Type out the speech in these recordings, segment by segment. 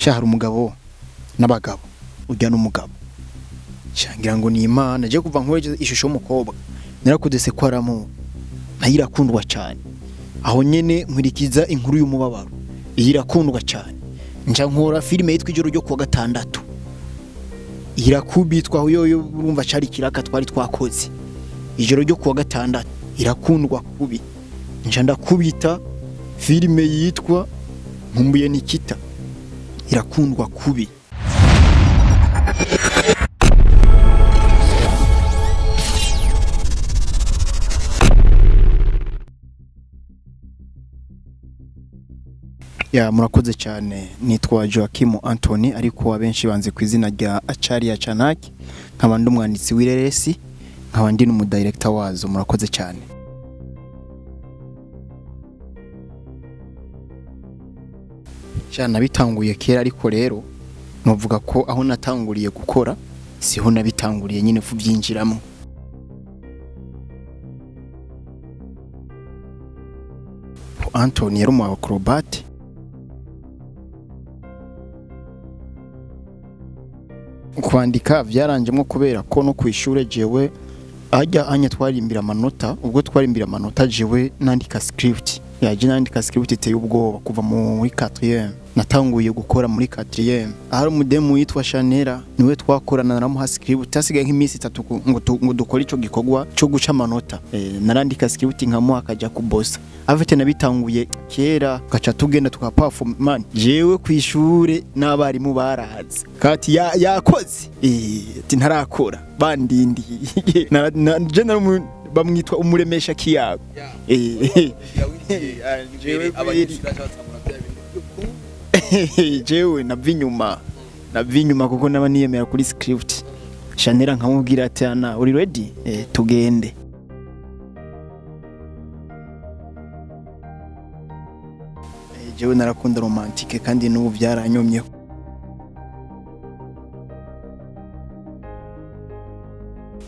Shahara umugabo n'abagabo ujya n'umugabo shangira ngo ni Imana je kuva nkweje ishusho y'umukobwa narakudese ko aramu ntayirakundwa cyane aho nyene nkurikiza inkuru y'umubabaro iyirakundwa cyane nja nkora filime yitwa ijoro ryo kuwa gatandatu irakubitwa aho yoyo urumva cari kiraka twari twakoze ijoro ryo kuwa gatandatu irakundwa kubi nja ndakubita filime yitwa Nkumbuye Nikita irakundwa kubi ya murakoze cyane nitwa Joachim Anthony ariko abenshi banze ku izina rya Acharia Chanaki nkaba ndi umwanditsi w'ireresi nkaba ndi n'umudirector wazo murakoze cyane cyane bitanguye kera ariko rero novuga ko aho natanguriye gukora siho nabitanguriye nyine fu byinjiramo Anthony yari umu acrobat kwandika byaranjemo kubera ko no kwishure jewe ajya anya twarimbira amanota ubwo twarimbira amanota jewe nandika script yaje nandika script iteye ubwoba kuva muri 4e natanguye gukora muri 4e ahari umudemu yitwa Chanera niwe twakorana naramuha script tasigaye nk'iminsi 3 ngo dukora ico gikogwa cyo guca amanota narandika script nkamuha akaja kubosa avete nabitanguye kera gaca tugenda tukaperform man jewe kwishure n'abarimu barazi kati yakoze ati ntarakora bandindi je bamwitwa umuremesha kiyago jewe navinyuma kuko naba niyemera kuri script Chanera nkamubwira ati ana uri ready tugende jewe narakunda romantique kandi n'ubu byaranyomyeho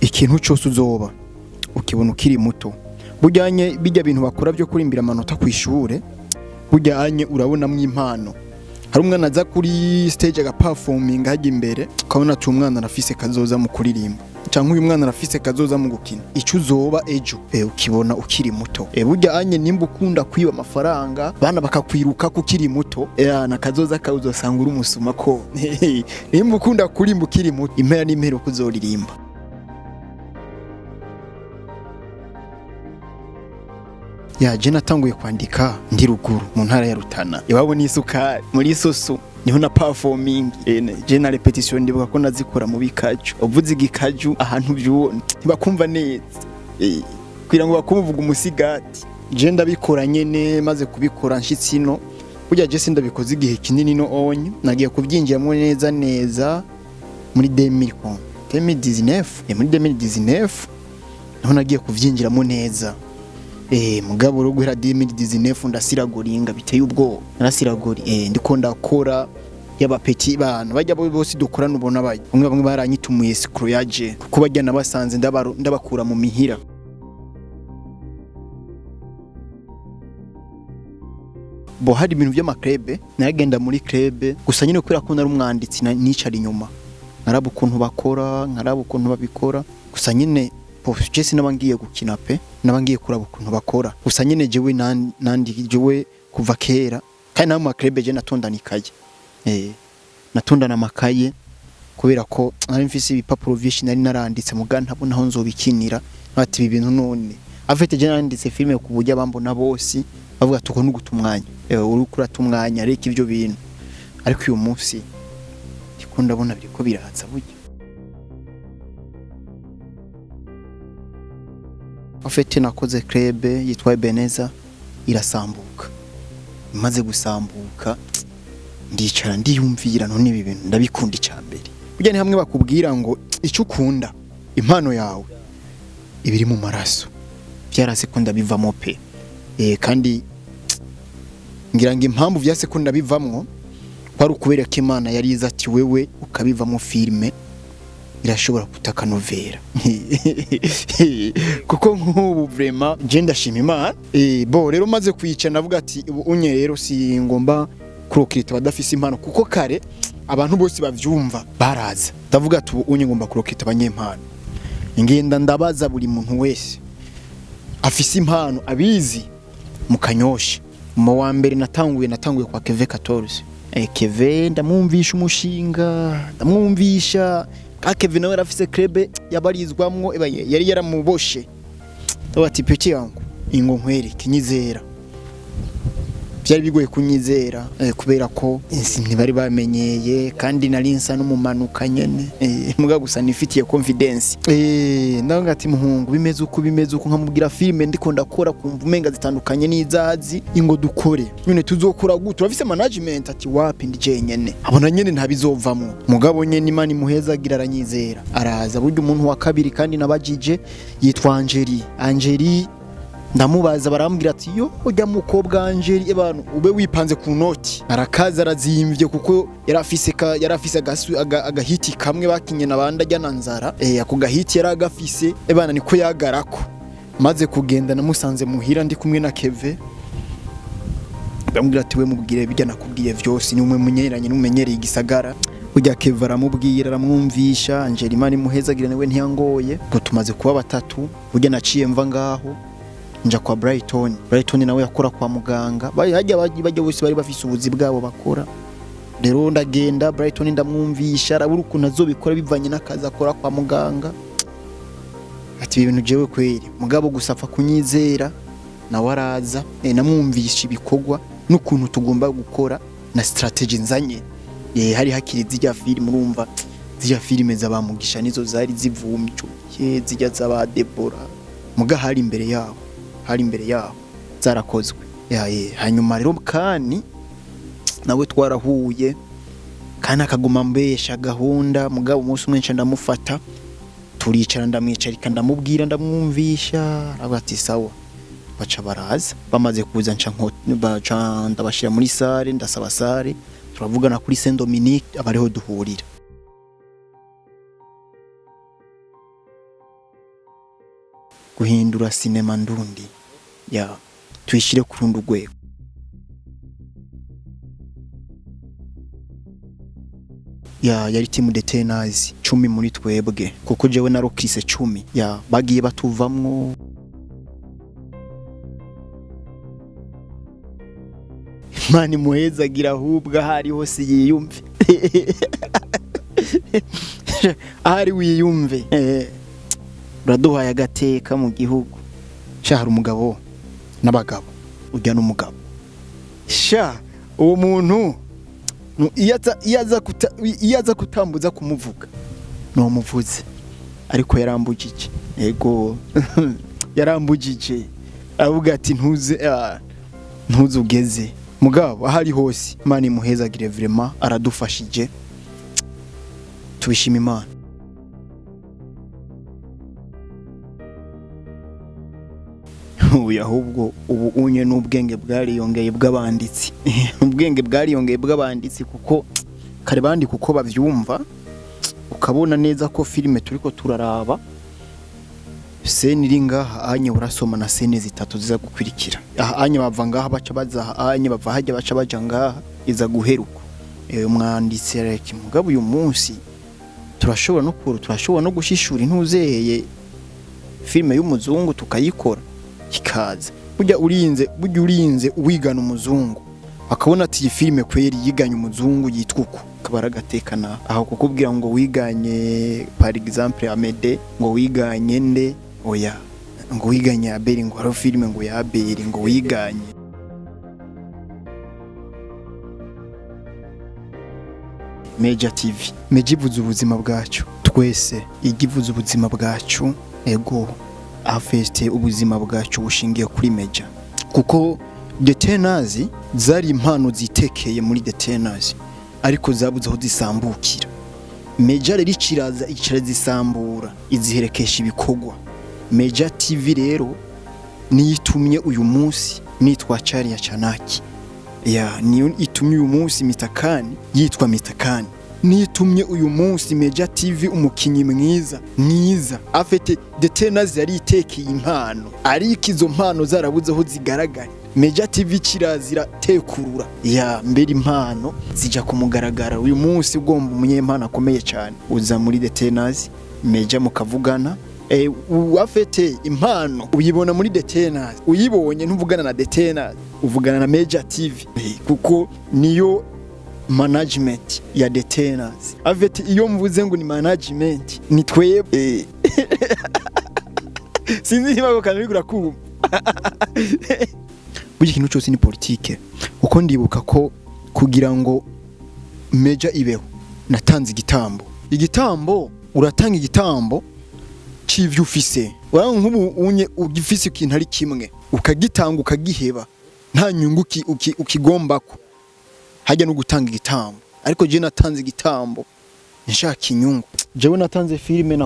ikintu cyose uzoba ukibona ukiri muto bujyanye bijya bintu bakora byo kurimbira amanota ku ishure bujyanye urabona mu impano hari umwana aza kuri stage aga performing hajya imbere ukabona ati umwana arafise kazoza mu kuririmba cyangwa uyu mwana arafise kazoza mu gukina icyo uzoba ejo ukibona ukiri muto bujyanye nimba ukunda kwiba amafaranga bana bakakwiruka kukiri muto na kazoza kawuzosanga uri umusuma ko nimba ukunda kurimba ukiri muto impera n'impero kuzoririmba je natanguye kwandika ndi ruguru mu ntara ya Rutana iwabo n'isukari muri soso niho na performing je na repetition ndibuka ko nazikora mu bikaju uvuze igikaju ahantu byubona ntibakumva neza kugira ngo bakumvuga umusigati je ndabikora nyene maze kubikora nshitsino burya je sindabikoze igihe kinini no onye nagiye kubyinjiramo neza muri 2019 muri 2019 naho nagiye kuvyinjiramo neza mugabo ro guhera 2019 ndasiragoringa biteye ubwo narasiragori ndiko ndakora y'abapeti bana bajya bose dukorana ubona baje bamwe baranyitumuye scro yaje kuko bajya nabasanze ndabakura mu mihira bo hari ibintu by'amakrebe naragenda muri krebe gusa nyine kwira ko nari umwanditsi nicara inyuma naraba ukuntu bakora nkaraba ukuntu babikora gusa nyine Jesse nabangiye gukina pe nabangiye kuraba ukuntu bakora gusa nyene jewe jewe kuva kera kandi na mu makrebe je natondanikaye natondana amakaye kubera ko nari mfise ibipapuro vyinshi nari naranditse muga ntabona aho nzobikinira bati ibi bintu none afite je naranditse filime ku buryo abambona bose bavuga tuko nugutumwanya uri kuratumwanya reka ivyo bintu ariko uyu munsi ndiko ndabona biriko birahatsa buryo afite nakoze krebe yitwa Ebeneza irasambuka imaze gusambuka ndicara ndiyumvira none ibi bintu ndabikunda cyambere burya ni hamwe bakubwira ngo icyo ukunda impano yawe ibiri mu maraso byarasekunda bivamo pe kandi ngira ngo impamvu byasekunda bivamwo kwari ukubera ko Imana yari iza ati wewe ukabivamo filme irashobora kutaka novera kuko nk'ubu vraiment je ndashima Imana bo rero maze kwica navuga ati unye rero si ngomba kurokirita badafise impano kuko kare abantu bose bavyumva baraza ndavuga ati unye ngomba kurokirita abanyempano ngenda ndabaza buri muntu wese afise impano abizi mu Kanyosha mu wa mbere natanguye kwa Keve 14 Keve ndamwumvisha umushinga ndamwumvisha Keve nawe arafise club yabarizwamwo yari yaramuboshe ati peki yangu ingo nkwereke nyizera byari bigoye kunyizera kubera ko ntibari bamenyeye kandi nari nsa n'umumanuka nyene muga gusa nifitiye confidence ndanga ati muhungu bimeze uko nkamubwira filme ndiko ndakora kumva umenga zitandukanye n'izazi ingo dukore nyene tuzokora gute urafise management ati wapi ndije nyene abona nyene ntabizovamwo mugabo nyene Imana imuhezagira aranyizera araza buryo umuntu wa kabiri kandi nabajije yitwa Angeli ndamubaza barambwira ati yo ujya mukobwa Angeli abantu ube wipanze ku noti arakaza arazimvye kuko yarafise agahiti kamwe bakinye nabandi ajya nanzara ako gahiti yaragafise ebana niko yagarako maze kugenda namusanze muhira ndi kumwe na Keve ndamubwira ati we mubwire bijya nakubwiye vyose ni umwe munyeranye n'umenyereye igisagara ujya Keve aramubwira aramwumvisha Angeli Imana imuhezagira nawe ntiyangoye ngo tumaze kuba batatu ujya naciye mva ngaho nja kwa Brighton nawe yakora kwa muganga bajya bose bari bafise ubuzi bwabo bakora rero ndagenda Brighton ndamwumvisha arabura ukuntu azobikora bivanye n'akazi akora kwa muganga ati ibintu jewe kweri mugabo gusapfa kunyizera nawe araza namwumvisha ibikogwa n'ukuntu tugomba gukora na strategy nzanye hari hakiri zijya film urumva zijya filime zabamugisha nizo zari zivumicyo zijya zaba Deborah muga hari imbere yaho zarakozwe hanyuma rero kandi nawe twarahuye kandi akaguma mbesha gahunda mugabo umunsi umwe ndamufata turicara ndamwicarika ndamubwira ndamwumvisha ati sawa baca baraza bamaze kuza ndabashira muri sare ndasaba sare turavugana kuri Saint Dominique abariho duhurira guhindura sinema ndundi tuyishire ku rundi rwego yari team de tennis 10 muri twebwe kuko jewe narokise 10 bagiye batuvamwo Imana imuhezagira ahubwo hari hose yiyumve ahari wiyumve uraduhaye agateka mu gihugu shahara umugabo n'abagabo ujya n'umugabo uwo muntu iyaza kutambuza kumuvuga no muvuze ariko yarambugije yego yarambugije avuga ati ntuzugeze mugabo ahari hose Imana imuhezagire vraiment aradufashije tubishima Imana ahubwo ubu unye n'ubwenge bwariyongeye bw'abanditsi ubwenge bwariyongeye bw'abanditsi kuko kare bandi kuko bavyumva ukabona neza ko filime turiko turaraba scene iri ngaha anye urasoma na scene zitatu ziza gukurikira anye bava ngaha baca baza anye bava hajya baca baja ngaha iza guheruka umwanditsi areke mugabo uyu munsi turashobora no gushishura intuzeye filime y'umuzungu tukayikora ikaza burya urinze uwigana umuzungu akabona ati iyi filime kweri yiganye umuzungu yitwa uko kabara gatekana aho kukubwira ngo wiganye par exemple Amede ngo wiganye nde oya ngo wiganye Abeli ngo hari filime ngo ya Abeli ngo wiganye Meja TV mejivuza ubuzima bwacu twese igivuza ubuzima bwacu ego afeste ubuzima bwacu bushingiye kuri Meja kuko de tenazi zari impano zitekeye muri de tenazi ariko zabuze aho zisambukira Meja rero icira zisambura iziherekesha ibikogwa Meja TV rero niyitumye uyu munsi nitwa Charia Chanaki niyo itumye uyu munsi Mitakani yitwa Mitakani nitumye uyu munsi Meja TV umukinyi mwiza afite de tenazi yari itekeye impano ariko izo mpano zarabuze aho zigaragara Major TV kirazira tekurura ya mbere impano zija kumugaragara uyu munsi ugomba umunyempano akomeye cyane uza muri The Tenors Major mukavugana wafete impano uyibona muri The Tenors uyibonye ntuvugana na The Tenors uvugana na Major TV kuko niyo management ya The Tenors afete iyo mvuze ngo ni management ni twebwe sinzi niba ko kanuri kurakuma Buji kintu cyose ni politique uko ndibuka ko kugira ngo Major ibeho natanze igitambo uratanga igitambo civyo ufise wara nkubu unye ugifise ikintu ari kimwe ukagitanga ukagiheba nta nyungu ukigombako hajya no gutanga igitambo ariko je natanze igitambo nshaka inyungu jewe natanze filime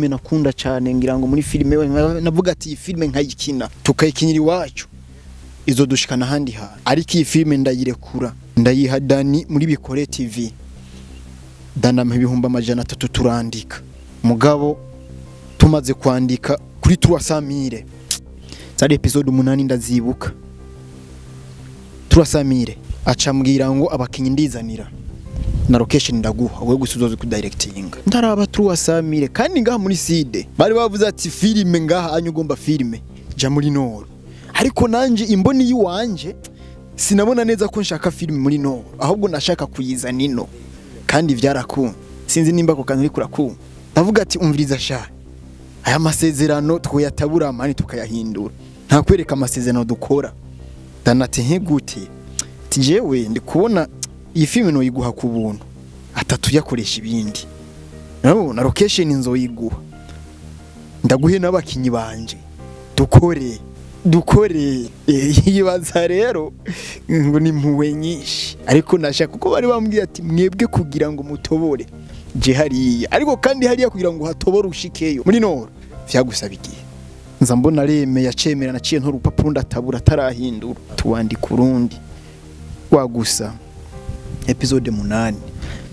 nakunda cyane ngira ngo muri filime navuga ati filime nkayikina tukayikinira iwacu izo dushikana handi ha ariko iyi filime ndayirekura ndayiha Dani muri Bikore TV Dana ibihumbi 300 turandika mugabo tumaze kwandika kuri 300,000 zari episode 8 ndazibuka 300,000 acambwira ngo abakinyi ndizanira na location ndaguha we gusuzoza ku directing ndaraba 300,000 kandi ngaha muri side bari bavuze ati filime ngaha anyugomba filime ja muri Nord ariko nanje imboni yiwanje sinabona neza ko nshaka filime muri Nord ahubwo nashaka kuyiza nino kandi vyarakunda sinzi nimba ko kanuri kurakunda ndavuga ati umviriza sha aya masezerano twoyatabura mani tukayahindura nta kwereka amasezerano dukora danate nkegute tijewe ndi kubona iyi filime no yiguha ku buntu atatu yakoresha ibindi na location nzoyiguha ndaguhe n'abakinyi banje dukore yibaza rero ngo ni mpuwe nyinshi ariko nashaka kuko bari bambwiye ati mwebwe kugira ngo mutobore je hariya ariko kandi hariya kugira ngo hatobore ushikeyo muri Nord vyagusaba igihe nza mbona reme yacemera naciye nto rupapuro ndatabura tarahindura tuwandika urundi wagusa episode 8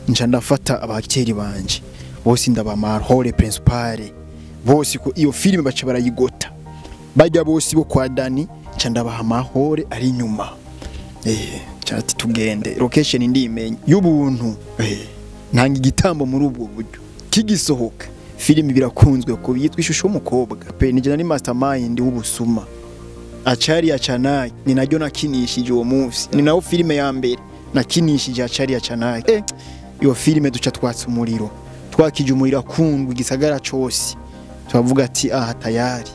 nca ndafata abakeri banje bose ndabamara hole principale bose ko iyo filime baca barayigota bajya bose bo kwa Dani nca ndabaha mahore ari nyuma cyati tugende location ndimenye y'ubuntu ntanga igitambo muri ubwo buryo kigisohoka filime birakunzwe ko yitwa ishusho y'umukobwa pe nijana ni mastermind w'ubusuma acari acanaye ni naryo nakinishije uwo munsi ni nawo filime ya mbere nakinishije acari acanaye iyo filime duca twatsa umuriro twakije umuriro akundwa igisagara cyose twavuga ati tayari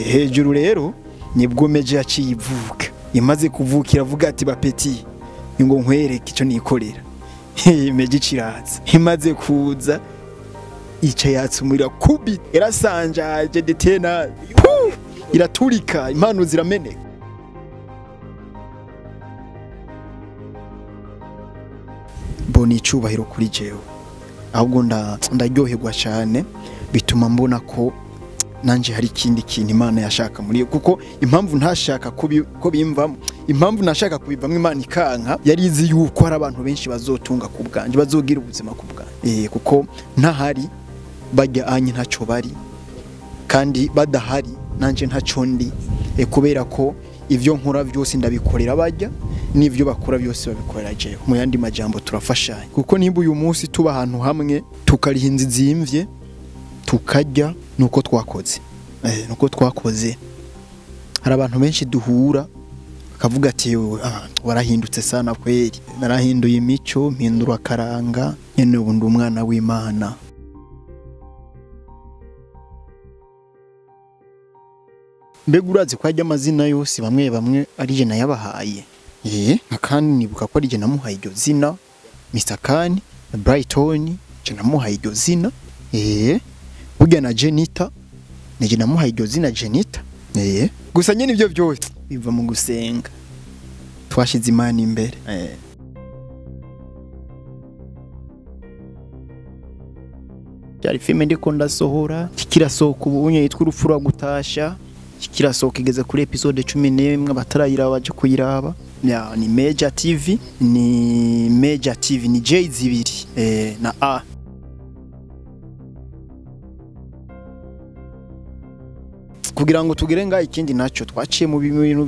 hejuru rero nibwo Major yaciye ivuka imaze kuvukira avuga ati bapeti ngo nkwereke icyo nikorera Major kiraza imaze kuza ica yatsa umuriro kubi erasanjaje The Tenors iraturika impano zirameneka boni icubahiro kuri jewe ahubwo ndaryoherwa cyane bituma mbona ko nanje hari ikindi kintu Imana yashaka muri kuko impamvu ntashaka ko bimvamo impamvu nashaka kubivamo Imana ikanka yari izi yuko hari abantu benshi bazotunga ku bwanje bazogira ubuzima ku bwanje kuko ntahari bajya anye ntaco bari kandi badahari nanje ntaco ndi kubera ko ivyo nkora byose ndabikorera bajya n'ivyo bakora byose babikorera jewe mu yandi majambo turafashanya kuko nimba uyu munsi tuba ahantu hamwe tukarihinza zimvye tukajya nuko twakoze hari abantu benshi duhura akavuga ati warahindutse sana kweri narahinduye imico mpindura karanga nyene ubu ndi umwana w'Imana mbega urazi ko ajya amazina yose bamwe ari je nayabahaye kandi nibuka ko ari je namuhaye iryo zina Mr. Kani Brighton je namuhaye iryo zina burya na Jenita nije namuhaye iryo zina Jenita gusa nyene ivyo byose biva mu gusenga twashize Imana imbere yari filime ndiko ndasohora kirasohoka ubunye yitwa urupfu rwa gutasha kirasohoka igeze kuri episode 11 batarayira baje kuyiraba ni Major TV ni J zibiri na A kugira ngo tugere ngaho ikindi naco twaciye mu bintu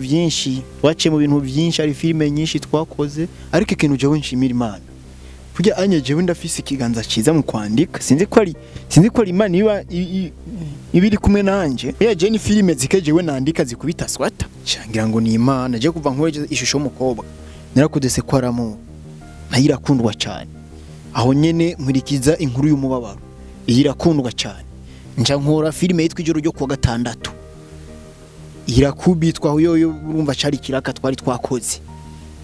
byinshi ari filime nyinshi twakoze ariko ikintu jewe nshimira Imana kujya anye jewe ndafise ikiganza ciza mu kwandika sinzi ko ari Imana ibiri kumwe nanje je ni filime zikejewe nandika zikubita swata shangira ngo ni Imana je kuva nkweje ishusho y'umukobwa narakudese ko aramu nayirakundwa cyane aho nyene nkurikiza inkuru y'umubabaro irakundwa cyane nca nkora filime yitwa ijoro ryo kuwa gatandatu irakubitwa uyoyo urumva cari kiraka twari twakoze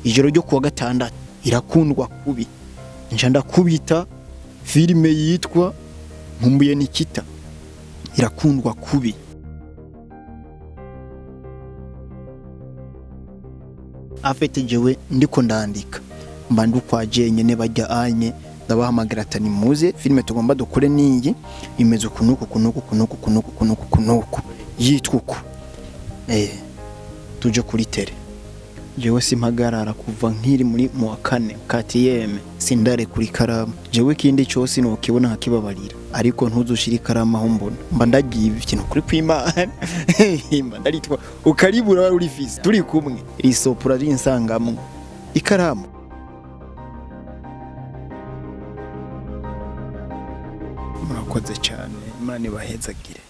ijoro ryo kuwa gatandatu irakundwa kubi nca ndakubita filime yitwa Nkumbuye Nikita irakundwa kubi afete jewe ndiko ndandika mba ndukwa jenyene bajya anye ndabahamagara atani muze filime tugomba dukore niyi imeze kunuku yitwa uko tuje kuri tele jewe simpagarara kuva nkiri muri mu wa 4 KTM sindare kuri karamu jewe kindi cyose no kibona hakibabarira ariko ntuzushira ikaramu aho mbona mba ndagiye ikintu kuri kw'Imana mba ndaritwa ukaribura wari uri fisi turi kumwe risopura rinsangamwe ikaramu murakoze cyane Imana ibahezagire